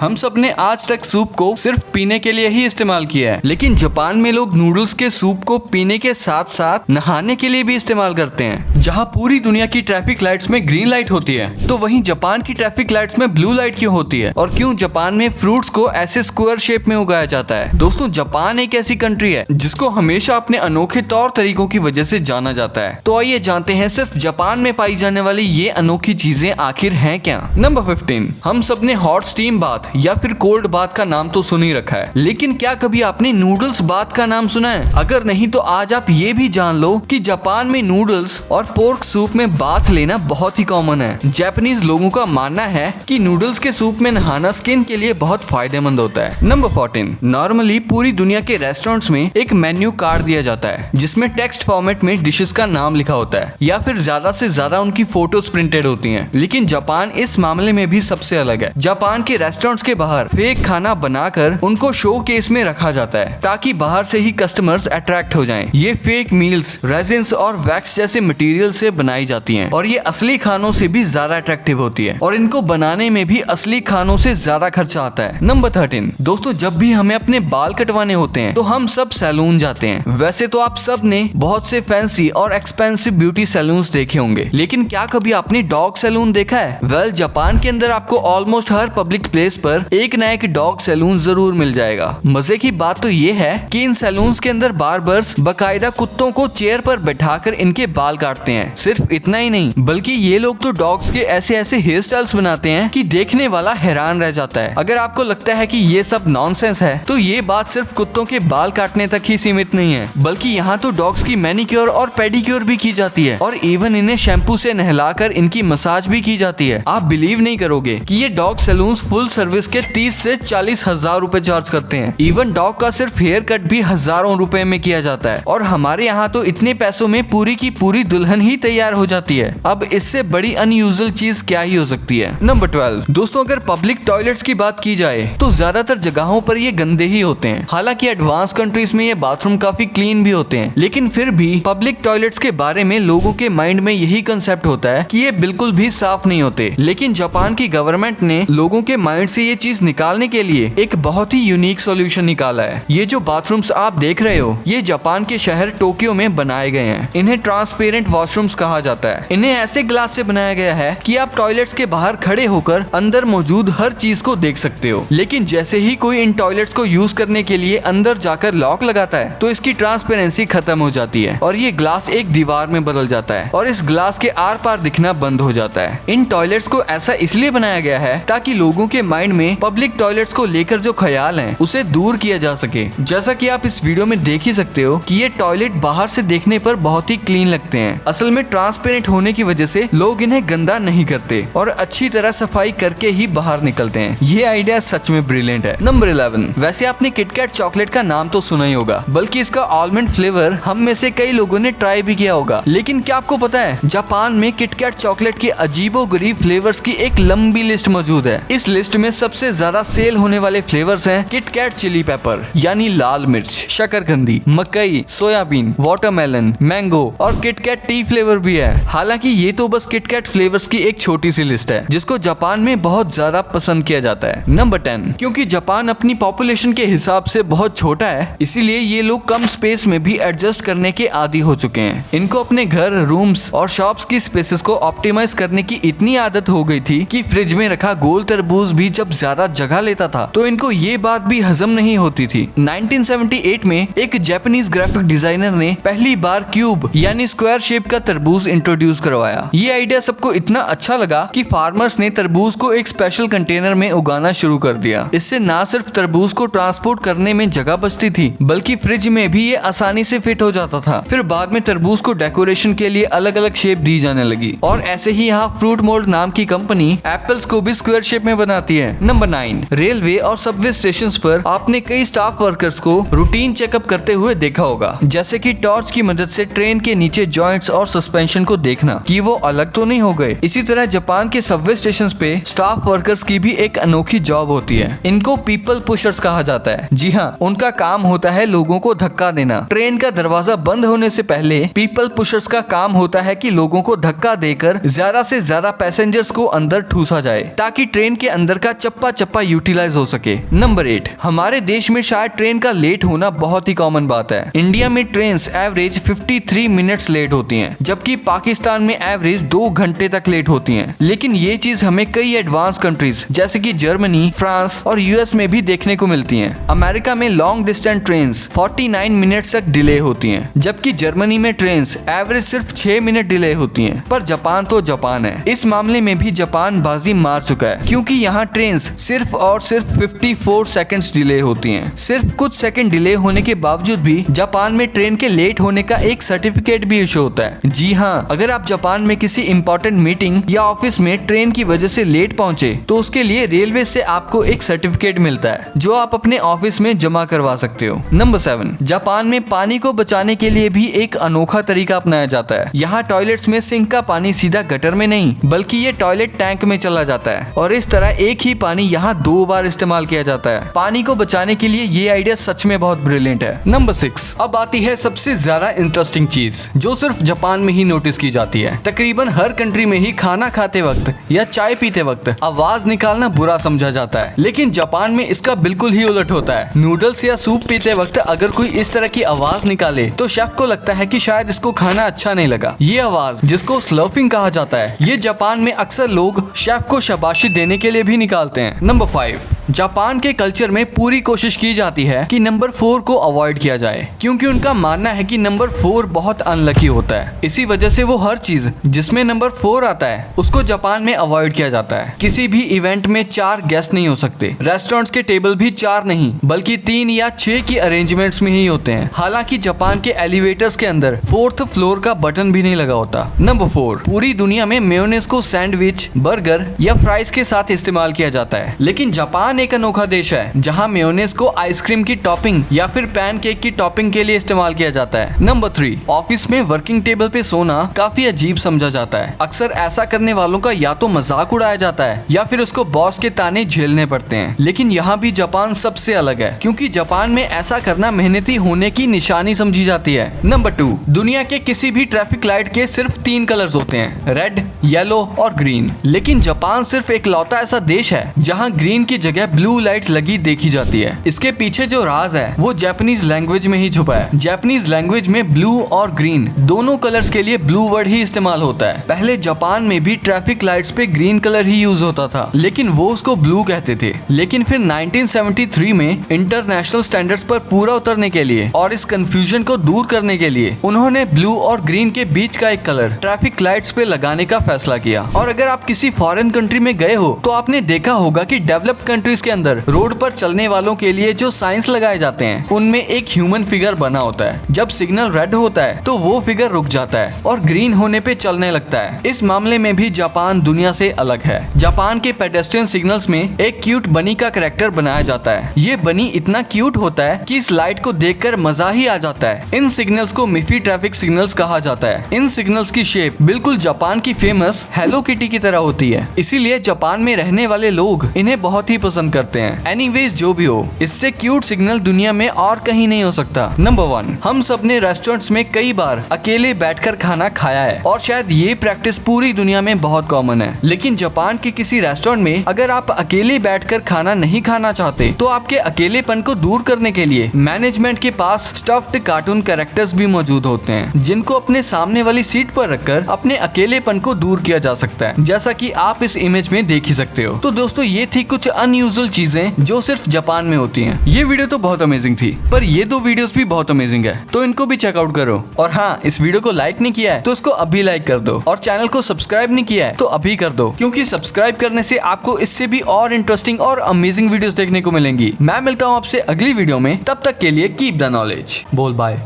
हम सब ने आज तक सूप को सिर्फ पीने के लिए ही इस्तेमाल किया है, लेकिन जापान में लोग नूडल्स के सूप को पीने के साथ साथ नहाने के लिए भी इस्तेमाल करते हैं। जहां पूरी दुनिया की ट्रैफिक लाइट्स में ग्रीन लाइट होती है, तो वहीं जापान की ट्रैफिक लाइट्स में ब्लू लाइट क्यों होती है? और क्यों जापान में फ्रूट्स को ऐसे स्क्वायर शेप में उगाया जाता है? दोस्तों, जापान एक ऐसी कंट्री है जिसको हमेशा अपने अनोखे तौर तरीकों की वजह से जाना जाता है। तो आइए जानते हैं सिर्फ जापान में पाई जाने वाली ये अनोखी चीजें आखिर हैं क्या। नंबर 15, हम सब ने हॉट स्टीम बाथ या फिर कोल्ड बाथ का नाम तो सुन ही रखा है, लेकिन क्या कभी आपने नूडल्स बाथ का नाम सुना है? अगर नहीं तो आज आप ये भी जान लो कि जापान में नूडल्स और पोर्क सूप में बाथ लेना बहुत ही कॉमन है। जापानीज लोगों का मानना है कि नूडल्स के सूप में नहाना स्किन के लिए बहुत फायदेमंद होता है। नंबर 14, नॉर्मली पूरी दुनिया के रेस्टोरेंट्स में एक मेन्यू कार्ड दिया जाता है जिसमें टेक्स्ट फॉर्मेट में डिशेस का नाम लिखा होता है या फिर ज्यादा से ज्यादा उनकी फोटोज प्रिंटेड होती हैं। लेकिन जापान इस मामले में भी सबसे अलग है। जापान के रेस्टोरेंट्स के बाहर फेक खाना बनाकर उनको शो केस में रखा जाता है ताकि बाहर से ही कस्टमर्स अट्रैक्ट हो जाएं। ये फेक मील्स रेजिन्स और वैक्स जैसे मटेरियल से बनाई जाती हैं और ये असली खानों से भी ज्यादा अट्रैक्टिव होती है और इनको बनाने में भी असली खानों से ज्यादा खर्चा आता है। नंबर 13, दोस्तों, जब भी हमें अपने बाल कटवाने होते हैं तो हम सब सैलून जाते हैं। वैसे तो आप सब ने बहुत से फैंसी और एक्सपेंसिव ब्यूटी सैलून्स देखे होंगे, लेकिन क्या कभी आपने डॉग सैलून देखा है? वेल, जापान के अंदर आपको ऑलमोस्ट हर पब्लिक प्लेस पर एक ना एक डॉग सैलून जरूर मिल जाएगा। मजे की बात तो ये है कि इन सैलून्स के अंदर बार्बर्स बकायदा कुत्तों को चेयर पर बैठाकर इनके बाल काटते हैं। सिर्फ इतना ही नहीं, बल्कि ये लोग तो डॉग्स के ऐसे ऐसे हेयर स्टाइल्स बनाते हैं कि देखने वाला हैरान रह जाता है। अगर आपको लगता है कि ये सब नॉनसेंस है, तो ये बात सिर्फ कुत्तों के बाल काटने तक ही सीमित नहीं है, बल्कि यहाँ तो डॉग्स की मैनिक्योर और पेडिक्योर भी की जाती है और इवन इन्हें शैम्पू से नहलाकर इनकी मसाज भी की जाती है। आप बिलीव नहीं करोगे कि ये डॉग सैलून्स फुल सर्विस के 30 से 40 हजार रुपए चार्ज करते हैं। इवन डॉग का सिर्फ हेयर कट भी हजारों रुपए में किया जाता है और हमारे यहाँ तो इतने पैसों में पूरी की पूरी दुल्हन ही तैयार हो जाती है। अब इससे बड़ी अनयूजुअल चीज क्या ही हो सकती है। नंबर 12, दोस्तों, अगर पब्लिक टॉयलेट्स की बात की जाए तो ज्यादातर जगहों पर ये गंदे ही होते हैं। हालांकि एडवांस कंट्रीज में ये बाथरूम काफी क्लीन भी होते हैं, लेकिन फिर भी पब्लिक टॉयलेट्स के बारे में लोगों के माइंड में यही कंसेप्ट होता है कि ये बिल्कुल भी साफ नहीं होते। लेकिन जापान की गवर्नमेंट ने लोगों के माइंड से ये चीज निकालने के लिए एक बहुत ही यूनिक सॉल्यूशन निकाला है। ये जो बाथरूम्स आप देख रहे हो, ये जापान के शहर टोक्यो में बनाए गए हैं। इन्हें ट्रांसपेरेंट वॉशरूम्स कहा जाता है। इन्हें ऐसे ग्लास से बनाया गया है कि आप टॉयलेट्स के बाहर खड़े होकर अंदर मौजूद हर चीज को देख सकते हो। लेकिन जैसे ही कोई इन टॉयलेट्स को यूज करने के लिए अंदर जाकर लॉक लगाता है, तो इसकी ट्रांसपेरेंसी खत्म हो जाती है और ये ग्लास एक दीवार में बदल जाता है और इस ग्लास के आर पार दिखना बंद हो जाता है। इन टॉयलेट्स को ऐसा इसलिए बनाया गया है ताकि लोगों के माइंड में पब्लिक टॉयलेट्स को लेकर जो ख्याल है उसे दूर किया जा सके। जैसा कि आप इस वीडियो में देख ही सकते हो कि ये टॉयलेट बाहर से देखने पर बहुत ही क्लीन लगते हैं। असल में ट्रांसपेरेंट होने की वजह से लोग इन्हें गंदा नहीं करते और अच्छी तरह सफाई करके ही बाहर निकलते हैं। ये आइडिया सच में ब्रिलियंट है। नंबर 11, वैसे आपने किटकैट चॉकलेट का नाम तो सुना ही होगा, बल्कि इसका आलमंड फ्लेवर हम में से कई लोगों ने ट्राई भी किया होगा। लेकिन क्या आपको पता है, जापान में किटकैट चॉकलेट के अजीबोगरीब फ्लेवर्स की एक लंबी लिस्ट मौजूद है। इस लिस्ट में सबसे ज्यादा सेल होने वाले फ्लेवर्स हैं किटकैट चिली पेपर यानी लाल मिर्च, शकरकंदी, मकई, सोयाबीन, वाटरमेलन, मैंगो और किटकैट टी फ्लेवर भी है। हालांकि ये तो बस किटकैट फ्लेवर्स की एक छोटी सी लिस्ट है जिसको जापान में बहुत ज्यादा पसंद किया जाता है। नंबर 10, क्योंकि जापान अपनी पॉपुलेशन के हिसाब से बहुत छोटा है, इसीलिए ये लोग कम स्पेस में भी एडजस्ट करने के आदी हो चुके हैं। इनको अपने घर, रूम्स और शॉप्स की स्पेसेस को ऑप्टिमाइज करने की इतनी आदत हो गई थी कि फ्रिज में रखा गोल तरबूज भी जब ज्यादा जगह लेता था तो इनको ये बात भी हजम नहीं होती थी। 1978 में एक जापानीज ग्राफिक डिजाइनर ने पहली बार क्यूब यानी स्क्वायर शेप का तरबूज इंट्रोड्यूस करवाया। ये आइडिया सबको इतना अच्छा लगा कि फार्मर्स ने तरबूज को एक स्पेशल कंटेनर में उगाना शुरू कर दिया। इससे ना सिर्फ तरबूज को ट्रांसपोर्ट करने में जगह बचती थी, बल्कि फ्रिज में भी ये आसानी से फिट हो जाता था। फिर बाद में तरबूज को डेकोरेशन के लिए अलग अलग शेप दी जाने लगी और ऐसे ही यहाँ फ्रूट मोल्ड नाम की कंपनी एप्पल्स को भी स्क्वायर शेप में बनाती है। नंबर 9, रेलवे और सबवे स्टेशंस पर आपने कई स्टाफ वर्कर्स को रूटीन चेकअप करते हुए देखा होगा, जैसे कि टॉर्च की मदद से ट्रेन के नीचे जॉइंट्स और सस्पेंशन को देखना कि वो अलग तो नहीं हो गए। इसी तरह जापान के सबवे स्टेशंस पे स्टाफ वर्कर्स की भी एक अनोखी जॉब होती है। इनको पीपल पुशर्स कहा जाता है। जी हाँ, उनका काम होता है लोगों को धक्का देना। ट्रेन का दरवाजा बंद होने से पहले पीपल पुशर्स का काम होता है कि लोगों को धक्का देकर ज्यादा से ज्यादा पैसेंजर्स को अंदर ठूसा जाए ताकि ट्रेन के अंदर का चप्पा चप्पा यूटिलाइज हो सके। नंबर 8, हमारे देश में शायद ट्रेन का लेट होना बहुत ही कॉमन बात है। इंडिया में ट्रेन एवरेज 53 मिनट्स लेट होती हैं, जबकि पाकिस्तान में एवरेज 2 घंटे तक लेट होती हैं। लेकिन ये चीज हमें कई एडवांस कंट्रीज जैसे कि जर्मनी, फ्रांस और यूएस में भी देखने को मिलती हैं। अमेरिका में लॉन्ग डिस्टेंस ट्रेन 49 मिनट्स तक डिले होती हैं, जबकि जर्मनी में ट्रेन एवरेज सिर्फ 6 मिनट डिले होती हैं। पर जापान तो जापान है, इस मामले में भी जापान बाजी मार चुका है, क्योंकि यहाँ ट्रेन सिर्फ और सिर्फ 54 सेकंड्स डिले होती हैं। सिर्फ कुछ सेकंड डिले होने के बावजूद भी जापान में ट्रेन के लेट होने का एक सर्टिफिकेट भी इशू होता है। जी हाँ, अगर आप जापान में किसी इंपॉर्टेंट मीटिंग या ऑफिस में ट्रेन की वजह से लेट पहुंचे तो उसके लिए रेलवे से आपको एक सर्टिफिकेट मिलता है, जो आप अपने ऑफिस में जमा करवा सकते हो। नंबर 7, जापान में पानी को बचाने के लिए भी एक अनोखा तरीका अपनाया जाता है। यहाँ टॉयलेट्स में सिंक का पानी सीधा गटर में नहीं, बल्कि ये टॉयलेट टैंक में चला जाता है, और इस तरह एक ही पानी यहाँ 2 बार इस्तेमाल किया जाता है। पानी को बचाने के लिए ये आइडिया सच में बहुत ब्रिलियंट है। नंबर 6, अब आती है सबसे ज्यादा इंटरेस्टिंग चीज, जो सिर्फ जापान में ही नोटिस की जाती है। तकरीबन हर कंट्री में ही खाना खाते वक्त या चाय पीते वक्त आवाज निकालना बुरा समझा जाता है, लेकिन जापान में इसका बिल्कुल ही उलट होता है। नूडल्स या सूप पीते वक्त अगर कोई इस तरह की आवाज निकाले तो शेफ को लगता है कि शायद इसको खाना अच्छा नहीं लगा। ये आवाज, जिसको स्लर्फिंग कहा जाता है, ये जापान में अक्सर लोग शेफ को शाबाशी देने के लिए भी निकालते हैं। नंबर 5, जापान के कल्चर में पूरी कोशिश की जाती है कि नंबर 4 को अवॉइड किया जाए, क्योंकि उनका मानना है कि नंबर 4 बहुत अनलकी होता है। इसी वजह से वो हर चीज जिसमें नंबर 4 आता है उसको जापान में अवॉइड किया जाता है। किसी भी इवेंट में 4 गेस्ट नहीं हो सकते। रेस्टोरेंट्स के टेबल भी 4 नहीं बल्कि 3 या 6 की अरेंजमेंट्स में ही होते हैं। हालांकि जापान के एलिवेटर्स के अंदर 4th फ्लोर का बटन भी नहीं लगा होता। नंबर 4, पूरी दुनिया में मेयोनेज़ को सैंडविच, बर्गर या फ्राइज के साथ इस्तेमाल किया जाता है, लेकिन जापान एक अनोखा देश है जहाँ मेयोनेज़ को आइसक्रीम की टॉपिंग या फिर पैनकेक की टॉपिंग के लिए इस्तेमाल किया जाता है। नंबर 3, ऑफिस में वर्किंग टेबल पे सोना काफी अजीब समझा जाता है। अक्सर ऐसा करने वालों का या तो मजाक उड़ाया जाता है या फिर उसको बॉस के ताने झेलने पड़ते हैं। लेकिन यहाँ भी जापान सबसे अलग है, क्योंकि जापान में ऐसा करना मेहनती होने की निशानी समझी जाती है। नंबर 2, दुनिया के किसी भी ट्रैफिक लाइट के सिर्फ 3 कलर्स होते हैं, रेड, येलो और ग्रीन। लेकिन जापान सिर्फ एकलौता ऐसा देश है जहाँ ग्रीन की जगह ब्लू लाइट लगी देखी जाती है। इसके पीछे जो राज है वो जापानीज लैंग्वेज में ही छुपा है। जापानीज लैंग्वेज में ब्लू और ग्रीन दोनों कलर्स के लिए ब्लू वर्ड ही इस्तेमाल होता है। पहले जापान में भी ट्रैफिक लाइट्स पे ग्रीन कलर ही यूज होता था, लेकिन वो उसको ब्लू कहते थे। लेकिन फिर 1973 में इंटरनेशनल स्टैंडर्ड्स पर पूरा उतरने के लिए और इस कंफ्यूजन को दूर करने के लिए उन्होंने ब्लू और ग्रीन के बीच का एक कलर ट्रैफिक लाइट्स पे लगाने का फैसला किया। और अगर आप किसी फॉरेन कंट्री में गए हो तो आपने देखा होगा कि डेवलप्ड कंट्रीज के अंदर रोड पर चलने वालों के लिए जो साइंस लगाए जाते हैं उनमें एक ह्यूमन फिगर बना होता है। जब सिग्नल रेड होता है तो वो फिगर रुक जाता है और ग्रीन होने पे चलने लगता है। इस मामले में भी जापान दुनिया से अलग है। जापान के पेडेस्ट्रियन सिग्नल्स में एक क्यूट बनी का कैरेक्टर बनाया जाता है। ये बनी इतना क्यूट होता है कि इस लाइट को देखकर मजा ही आ जाता है। इन सिग्नल्स को मिफी ट्रैफिक सिग्नल्स कहा जाता है। इन सिग्नल्स की शेप बिल्कुल जापान की फेमस हेलो किटी की तरह होती है, इसीलिए जापान में रहने वाले लोग इन्हें बहुत ही पसंद करते हैं। एनीवेज जो भी हो, इससे क्यूट सिग्नल दुनिया में और कहीं नहीं हो सकता। नंबर 1, हम सब ने रेस्टोरेंट्स में कई बार अकेले बैठकर खाना खाया है और शायद ये प्रैक्टिस पूरी दुनिया में बहुत कॉमन है। लेकिन जापान के किसी रेस्टोरेंट में अगर आप अकेले बैठकर खाना नहीं खाना चाहते तो आपके अकेलेपन को दूर करने के लिए मैनेजमेंट के पास स्टफ्ड कार्टून कैरेक्टर्स भी मौजूद होते हैं, जिनको अपने सामने वाली सीट पर रखकर अपने अकेलेपन को दूर किया जा सकता है, जैसा कि आप इस इमेज में देख ही सकते हो। तो दोस्तों, ये थी कुछ अनयूजुअल चीजें जो सिर्फ जापान में होती हैं। ये वीडियो तो बहुत अमेजिंग थी, पर ये 2 वीडियोस भी बहुत अमेजिंग है, तो इनको भी चेकआउट करो। और हाँ, इस वीडियो को लाइक नहीं किया है तो इसको अभी लाइक कर दो, और चैनल को सब्सक्राइब नहीं किया है तो अभी कर दो, क्योंकि सब्सक्राइब करने से आपको इससे भी और इंटरेस्टिंग और अमेजिंग वीडियोस देखने को मिलेंगी। मैं मिलता हूँ आपसे अगली वीडियो में, तब तक के लिए कीप द नॉलेज। बोल बाय।